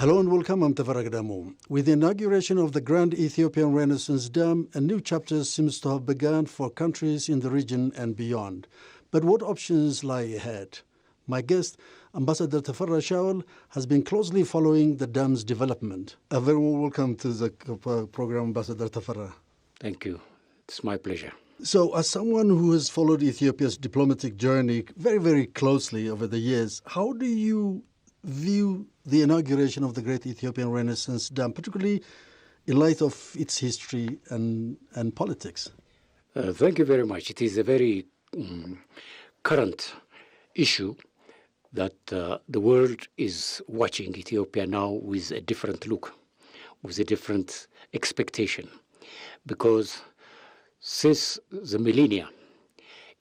Hello and welcome, I'm Teferra Shiawl. With the inauguration of the Grand Ethiopian Renaissance Dam, a new chapter seems to have begun for countries in the region and beyond. But what options lie ahead? My guest, Ambassador Teferra Shiawl, has been closely following the dam's development. A very warm welcome to the program, Ambassador Teferra. Thank you. It's my pleasure. So, as someone who has followed Ethiopia's diplomatic journey very, very closely over the years, how do you view the inauguration of the Great Ethiopian Renaissance Dam, particularly in light of its history and politics? Thank you very much. It is a very current issue that the world is watching Ethiopia now with a different look, with a different expectation. Because since the millennia,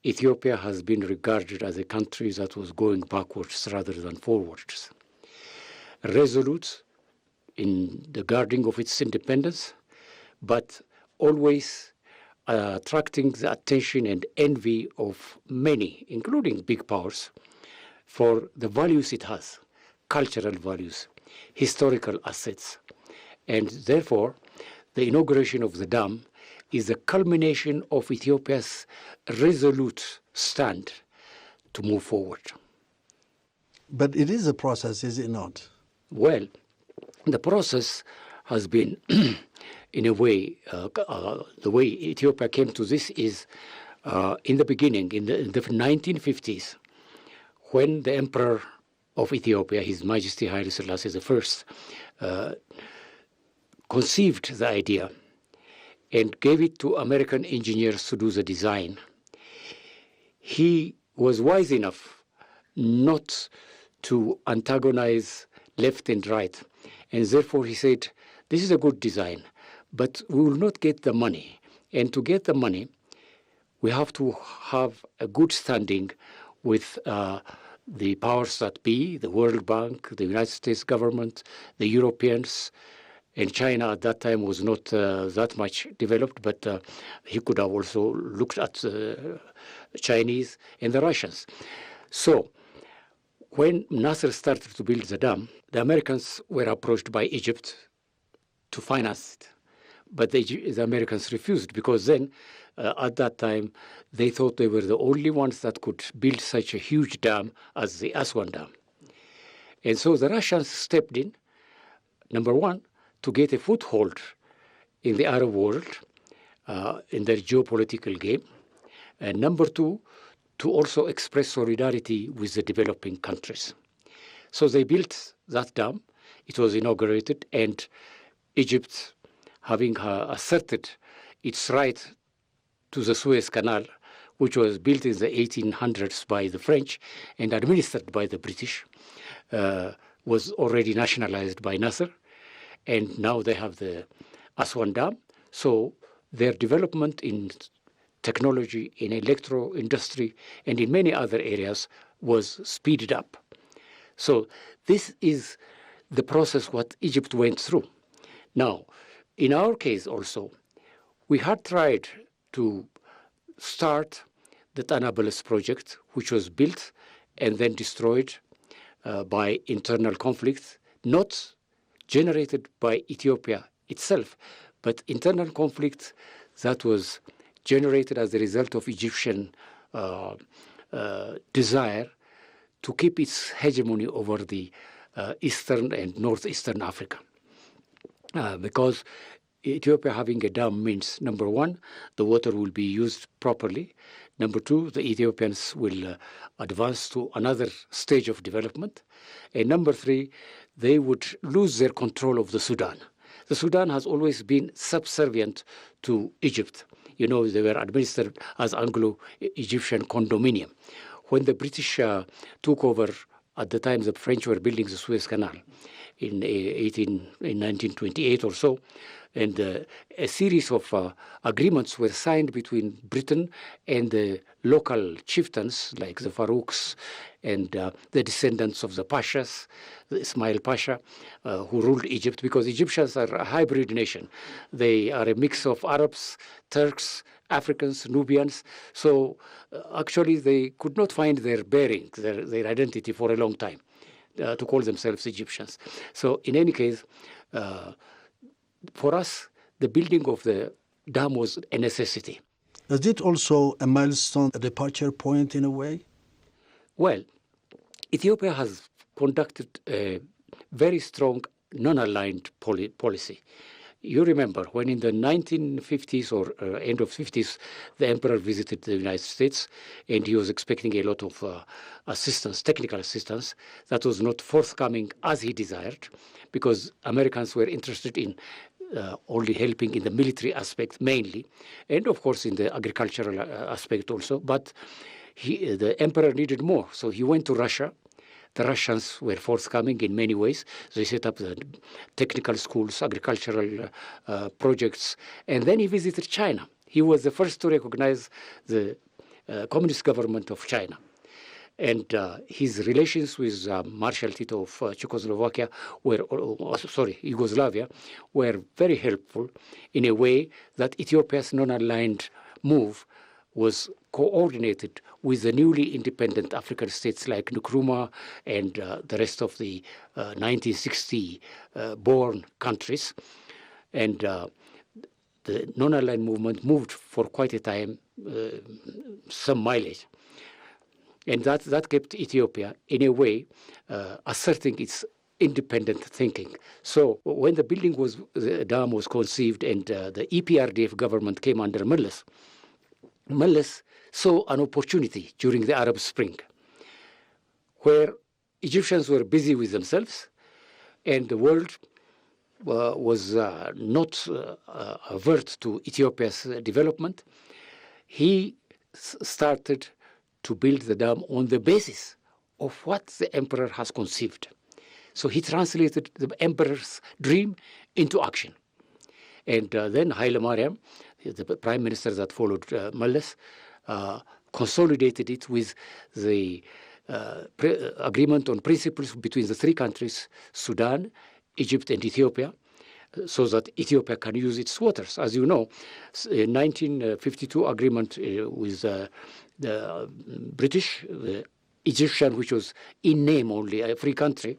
Ethiopia has been regarded as a country that was going backwards rather than forwards. Resolute in the guarding of its independence, but always attracting the attention and envy of many, including big powers, for the values it has, cultural values, historical assets. And therefore, the inauguration of the dam is the culmination of Ethiopia's resolute stand to move forward. But it is a process, is it not? Well, the process has been, in a way, the way Ethiopia came to this is in the beginning, in the 1950s, when the Emperor of Ethiopia, His Majesty Haile Selassie I, conceived the idea and gave it to American engineers to do the design. He was wise enough not to antagonize left and right. And therefore he said, this is a good design, but we will not get the money. And to get the money, we have to have a good standing with the powers that be, the World Bank, the United States government, the Europeans, and China at that time was not that much developed, but he could have also looked at the Chinese and the Russians. So when Nasser started to build the dam, the Americans were approached by Egypt to finance it. But the Americans refused because then, at that time, they thought they were the only ones that could build such a huge dam as the Aswan Dam. And so the Russians stepped in, number one, to get a foothold in the Arab world, in their geopolitical game, and number two, to also express solidarity with the developing countries. So they built that dam, it was inaugurated, and Egypt, having asserted its right to the Suez Canal, which was built in the 1800s by the French and administered by the British, was already nationalized by Nasser. And now they have the Aswan Dam. So their development in technology, in electro industry, and in many other areas was speeded up. So this is the process what Egypt went through. Now, in our case also, we had tried to start the Tanabeles project, which was built and then destroyed by internal conflicts, not generated by Ethiopia itself, but internal conflict that was generated as a result of Egyptian desire to keep its hegemony over the eastern and northeastern Africa. Because Ethiopia having a dam means, number one, the water will be used properly. Number two, the Ethiopians will advance to another stage of development. And number three, they would lose their control of the Sudan. The Sudan has always been subservient to Egypt. You know, they were administered as Anglo-Egyptian condominium. When the British took over, at the time the French were building the Suez Canal in 1928 or so, and a series of agreements were signed between Britain and the local chieftains, like the Farouks and the descendants of the Pashas, the Ismail Pasha, who ruled Egypt, because Egyptians are a hybrid nation. They are a mix of Arabs, Turks, Africans, Nubians. So actually they could not find their bearing, their identity for a long time. to call themselves Egyptians. So in any case, for us, the building of the dam was a necessity. Is it also a milestone, a departure point in a way? Well, Ethiopia has conducted a very strong non-aligned policy. You remember when in the 1950s or end of 50s, the emperor visited the United States and he was expecting a lot of assistance, technical assistance, that was not forthcoming as he desired, because Americans were interested in only helping in the military aspect mainly, and of course in the agricultural aspect also, but the emperor needed more. So he went to Russia. The Russians were forthcoming in many ways. They set up the technical schools, agricultural projects, and then he visited China. He was the first to recognize the communist government of China. And his relations with Marshal Tito of Czechoslovakia Yugoslavia, were very helpful in a way that Ethiopia's non-aligned move was coordinated with the newly independent African states like Nkrumah and the rest of the 1960-born countries. And the non-aligned movement moved for quite a time, some mileage. And that kept Ethiopia, in a way, asserting its independent thinking. So when the dam was conceived and the EPRDF government came under Meles saw an opportunity during the Arab Spring, where Egyptians were busy with themselves and the world was not avert to Ethiopia's development. He started to build the dam on the basis of what the emperor has conceived. So he translated the emperor's dream into action. And then Haile Mariam, the prime minister that followed Meles, consolidated it with the agreement on principles between the three countries, Sudan, Egypt, and Ethiopia, so that Ethiopia can use its waters. As you know, in 1952 agreement with the British, the Egyptian, which was in name only a free country.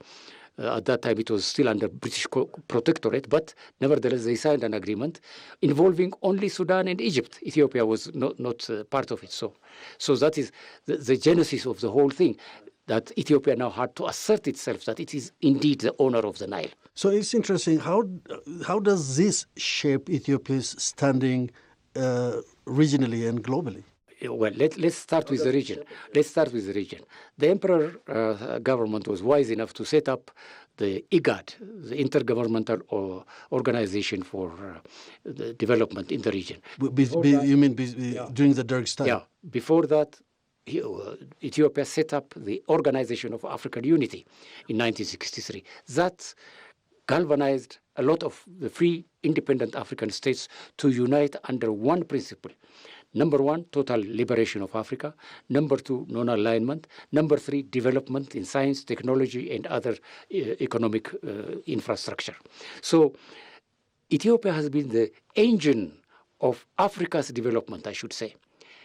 At that time, it was still under British protectorate, but nevertheless, they signed an agreement involving only Sudan and Egypt. Ethiopia was not part of it. So that is the genesis of the whole thing, that Ethiopia now had to assert itself that it is indeed the owner of the Nile. So it's interesting. How does this shape Ethiopia's standing regionally and globally? Well, let's start with the region. The emperor government was wise enough to set up the IGAD, the Intergovernmental Organization for the Development in the region. During the Derg's time? Yeah. Before that, Ethiopia set up the Organization of African Unity in 1963. That galvanized a lot of the free, independent African states to unite under one principle. Number one, total liberation of Africa. Number two, non-alignment. Number three, development in science, technology, and other economic infrastructure. So Ethiopia has been the engine of Africa's development, I should say,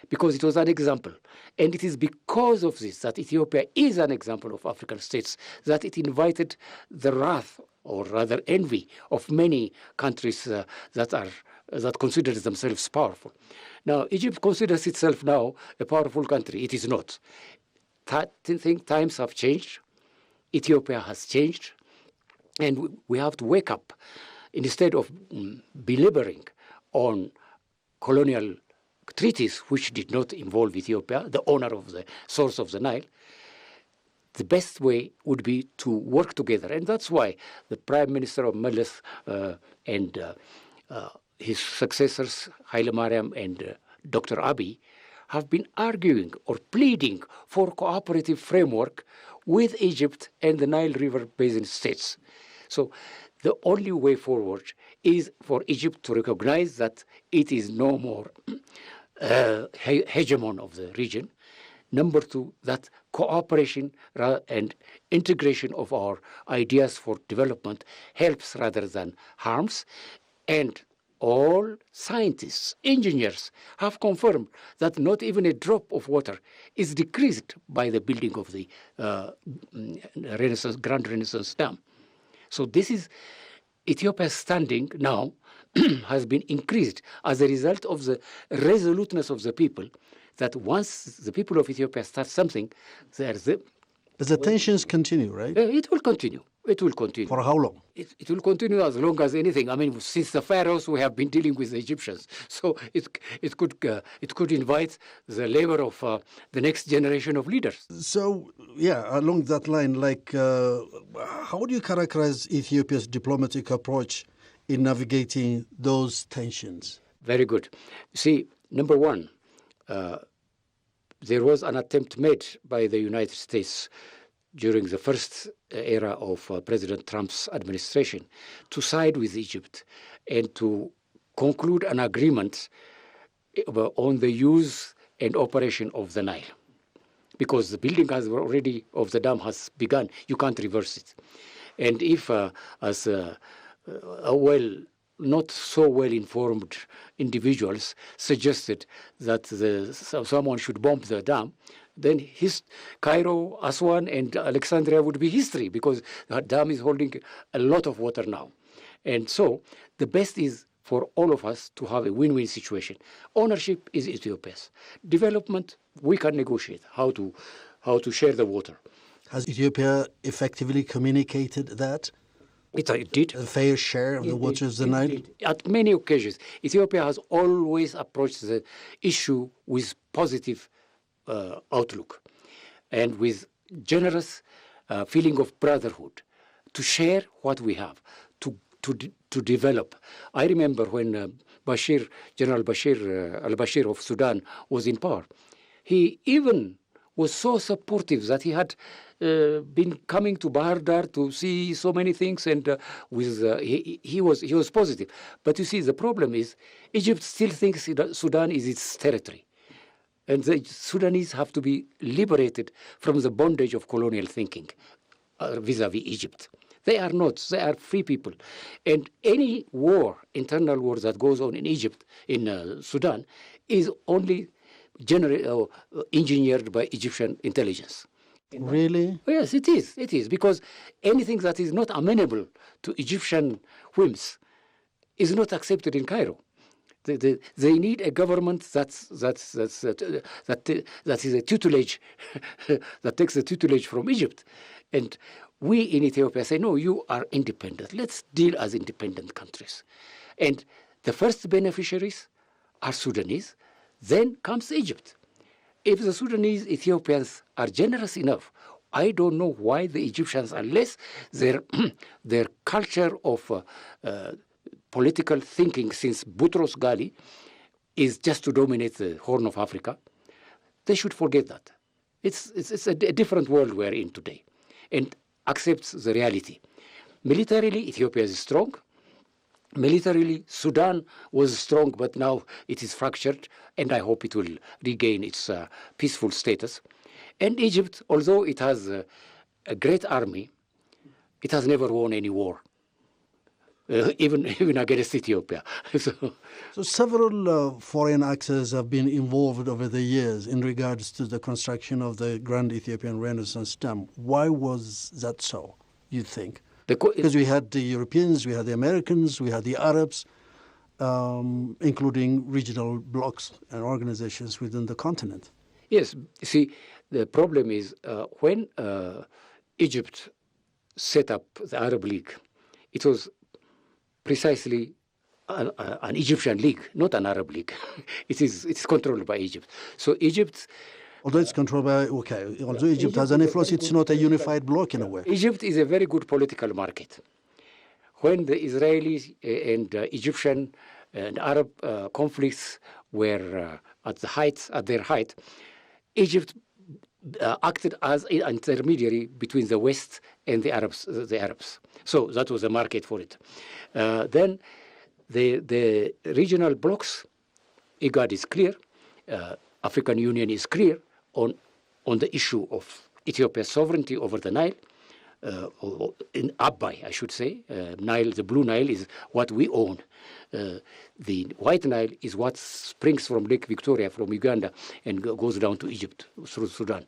because it was an example. And it is because of this that Ethiopia is an example of African states that it invited the wrath, or rather envy, of many countries that consider themselves powerful. Now, Egypt considers itself now a powerful country. It is not. Times have changed. Ethiopia has changed. And we have to wake up. Instead of belaboring on colonial treaties, which did not involve Ethiopia, the owner of the source of the Nile, the best way would be to work together. And that's why the Prime Minister of Meles and his successors, Haile Mariam and Dr. Abiy, have been arguing or pleading for cooperative framework with Egypt and the Nile River Basin states. So the only way forward is for Egypt to recognize that it is no more hegemon of the region. Number two, that cooperation and integration of our ideas for development helps rather than harms. And all scientists, engineers have confirmed that not even a drop of water is decreased by the building of the Grand Renaissance Dam. So this is Ethiopia's standing now has been increased as a result of the resoluteness of the people, that once the people of Ethiopia start something, there's the... But the tensions continue, right? It will continue. It will continue. For how long? It will continue as long as anything. I mean, since the pharaohs, we have been dealing with the Egyptians. So it could invite the labor of the next generation of leaders. So, yeah, along that line, like, how do you characterize Ethiopia's diplomatic approach in navigating those tensions? Very good. See, number one, there was an attempt made by the United States during the first era of President Trump's administration to side with Egypt and to conclude an agreement on the use and operation of the Nile. Because the building of the dam has begun, you can't reverse it. And if, not so well-informed individuals suggested that someone should bomb the dam, then Cairo, Aswan, and Alexandria would be history, because the dam is holding a lot of water now. And so the best is for all of us to have a win-win situation. Ownership is Ethiopia's. Development, we can negotiate how to share the water. Has Ethiopia effectively communicated that? It did. A fair share of the waters of the Nile? At many occasions. Ethiopia has always approached the issue with positive outlook and with generous feeling of brotherhood, to share what we have, to develop. I remember when General Bashir al-Bashir of Sudan was in power, he even was so supportive that he had been coming to Bahar Dar to see so many things, and he was positive. But you see, the problem is Egypt still thinks Sudan is its territory, and the Sudanese have to be liberated from the bondage of colonial thinking vis-a-vis Egypt. They are not. They are free people, and any war, internal war that goes on in Egypt, in Sudan, is only engineered by Egyptian intelligence. Really? Yes, it is. It is, because anything that is not amenable to Egyptian whims is not accepted in Cairo. They need a government that is a tutelage, that takes the tutelage from Egypt. And we in Ethiopia say, no, you are independent. Let's deal as independent countries. And the first beneficiaries are Sudanese. Then comes Egypt. If the Sudanese Ethiopians are generous enough, I don't know why the Egyptians, unless their culture of political thinking since Boutros Ghali is just to dominate the Horn of Africa, they should forget that. It's a different world we're in today, and accepts the reality. Militarily, Ethiopia is strong. Militarily, Sudan was strong, but now it is fractured, and I hope it will regain its peaceful status. And Egypt, although it has a great army, it has never won any war, even against Ethiopia. So several foreign actors have been involved over the years in regards to the construction of the Grand Ethiopian Renaissance Dam. Why was that so, you think? Because we had the Europeans, we had the Americans, we had the Arabs, including regional blocs and organizations within the continent. Yes. See, the problem is when Egypt set up the Arab League, it was precisely an Egyptian league, not an Arab league. It's controlled by Egypt. So Egypt... Although it's controlled by, although Egypt has an influence, it's not a unified bloc in a way. Egypt is a very good political market. When the Israelis and Egyptian and Arab conflicts were at their height, Egypt acted as an intermediary between the West and the Arabs. So that was a market for it. Then the regional blocs, IGAD is clear, African Union is clear on the issue of Ethiopia's sovereignty over the Nile. in Abai, I should say. Nile, the Blue Nile is what we own. The White Nile is what springs from Lake Victoria, from Uganda, and goes down to Egypt through Sudan.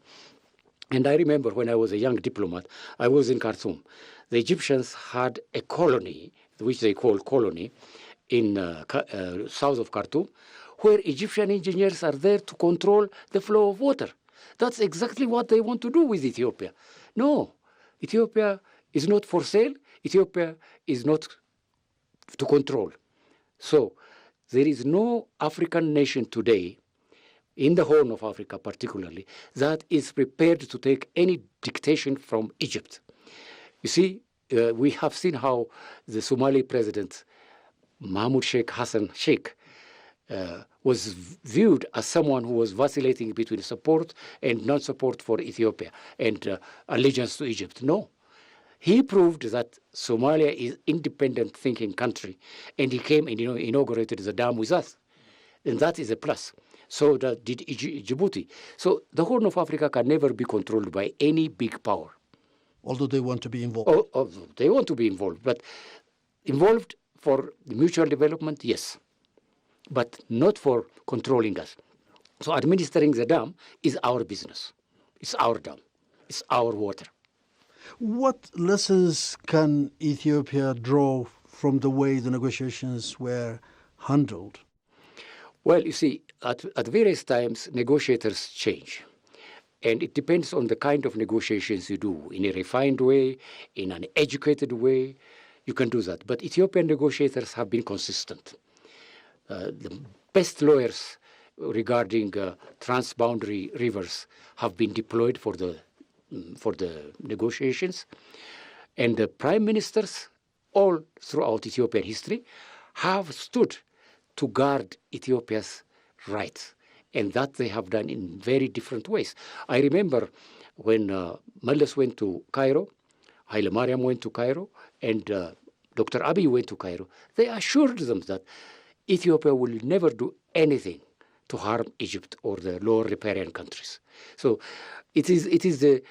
And I remember when I was a young diplomat, I was in Khartoum. The Egyptians had a colony, which they call colony, in south of Khartoum, where Egyptian engineers are there to control the flow of water. That's exactly what they want to do with Ethiopia. No, Ethiopia is not for sale. Ethiopia is not to control. So there is no African nation today, in the Horn of Africa particularly, that is prepared to take any dictation from Egypt. You see, we have seen how the Somali president, Mahmoud Sheikh Hassan Sheikh, was viewed as someone who was vacillating between support and non-support for Ethiopia and allegiance to Egypt. No. He proved that Somalia is an independent thinking country, and he came and inaugurated the dam with us. And that is a plus. So that did Djibouti. So the Horn of Africa can never be controlled by any big power. Although they want to be involved. They want to be involved. But involved for mutual development, yes. But not for controlling us. So administering the dam is our business. It's our dam. It's our water. What lessons can Ethiopia draw from the way the negotiations were handled? Well, you see, at various times, negotiators change. And it depends on the kind of negotiations you do. In a refined way, in an educated way, you can do that. But Ethiopian negotiators have been consistent. The best lawyers regarding transboundary rivers have been deployed for the negotiations. And the prime ministers all throughout Ethiopian history have stood to guard Ethiopia's rights, and that they have done in very different ways. I remember when Meles went to Cairo, Haile Mariam went to Cairo, and Dr. Abiy went to Cairo. They assured them that Ethiopia will never do anything to harm Egypt or the lower riparian countries. So the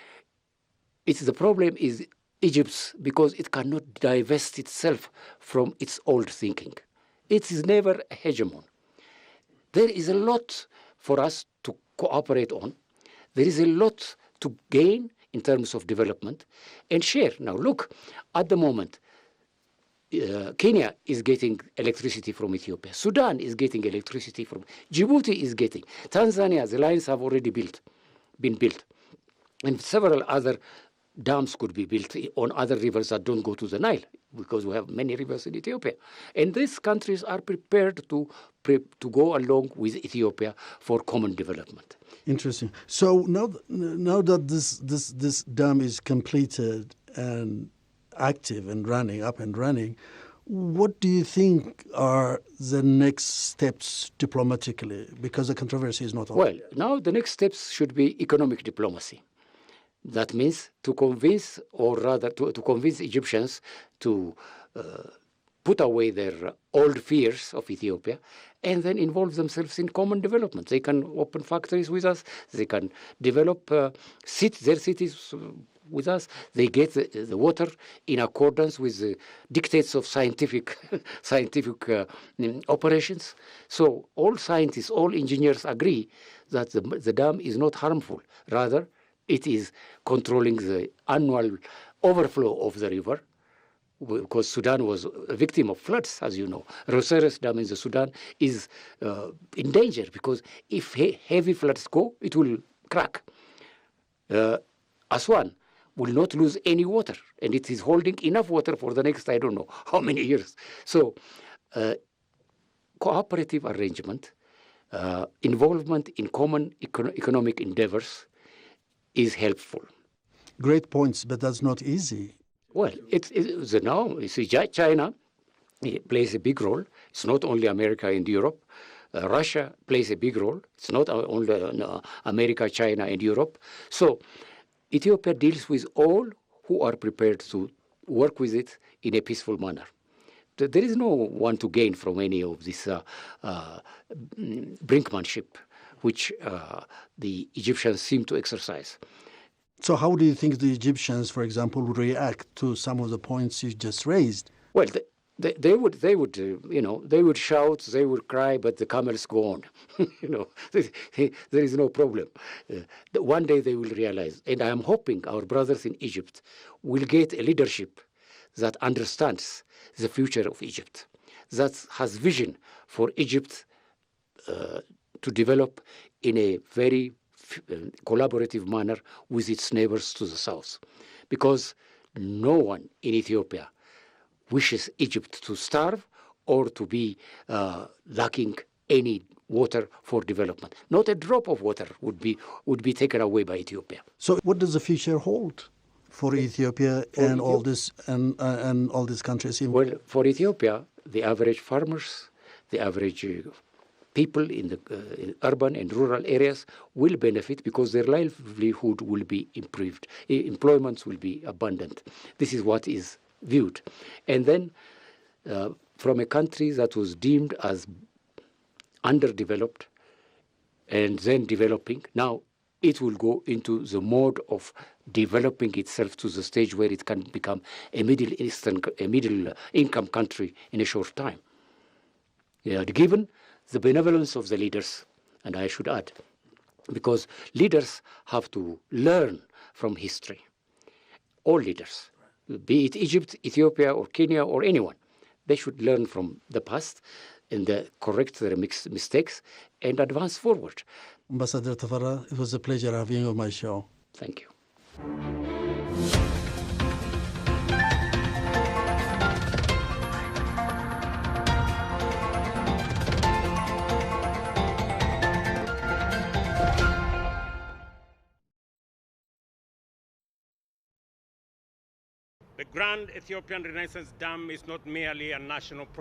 problem is Egypt's, because it cannot divest itself from its old thinking. It is never a hegemon. There is a lot for us to cooperate on. There is a lot to gain in terms of development and share. Now look, at the moment, Kenya is getting electricity from Ethiopia. Sudan is getting electricity from Djibouti is getting. Tanzania, the lines have already been built. And several other dams could be built on other rivers that don't go to the Nile, because we have many rivers in Ethiopia. And these countries are prepared to go along with Ethiopia for common development. Interesting. So now that this dam is completed and active and up and running, what do you think are the next steps diplomatically? Because the controversy is not over. Well, now the next steps should be economic diplomacy. That means to convince, or rather to convince Egyptians to put away their old fears of Ethiopia and then involve themselves in common development. They can open factories with us. They can develop their cities with us. They get the water in accordance with the dictates of scientific operations. So all scientists, all engineers agree that the dam is not harmful. Rather, it is controlling the annual overflow of the river, because Sudan was a victim of floods, as you know. Roseres Dam in the Sudan is in danger, because if heavy floods go, it will crack. Aswan will not lose any water, and it is holding enough water for the next, I don't know how many years. So cooperative arrangement, involvement in common economic endeavors is helpful. Great points, but that's not easy. Well, now, you see, China plays a big role. It's not only America and Europe. Russia plays a big role. It's not only America, China, and Europe. So Ethiopia deals with all who are prepared to work with it in a peaceful manner. There is no one to gain from any of this brinkmanship which the Egyptians seem to exercise. So how do you think the Egyptians, for example, would react to some of the points you just raised? Well, they would shout, they would cry, but the camels go on. There is no problem. One day they will realize, and I am hoping our brothers in Egypt will get a leadership that understands the future of Egypt, that has vision for Egypt to develop in a very collaborative manner with its neighbors to the south. Because no one in Ethiopia wishes Egypt to starve or to be lacking any water for development. Not a drop of water would be taken away by Ethiopia. So what does the future hold for Ethiopia and all this and all these countries? Well, for Ethiopia, the average farmers, the average people in the urban and rural areas will benefit because their livelihood will be improved. Employments will be abundant. This is what is viewed. And then from a country that was deemed as underdeveloped and then developing, now it will go into the mode of developing itself to the stage where it can become a middle income country in a short time. Given the benevolence of the leaders, and I should add, because leaders have to learn from history. All leaders, be it Egypt, Ethiopia, or Kenya, or anyone, they should learn from the past and correct their mistakes and advance forward. Ambassador Teferra, it was a pleasure having you on my show. Thank you. The Grand Ethiopian Renaissance Dam is not merely a national project.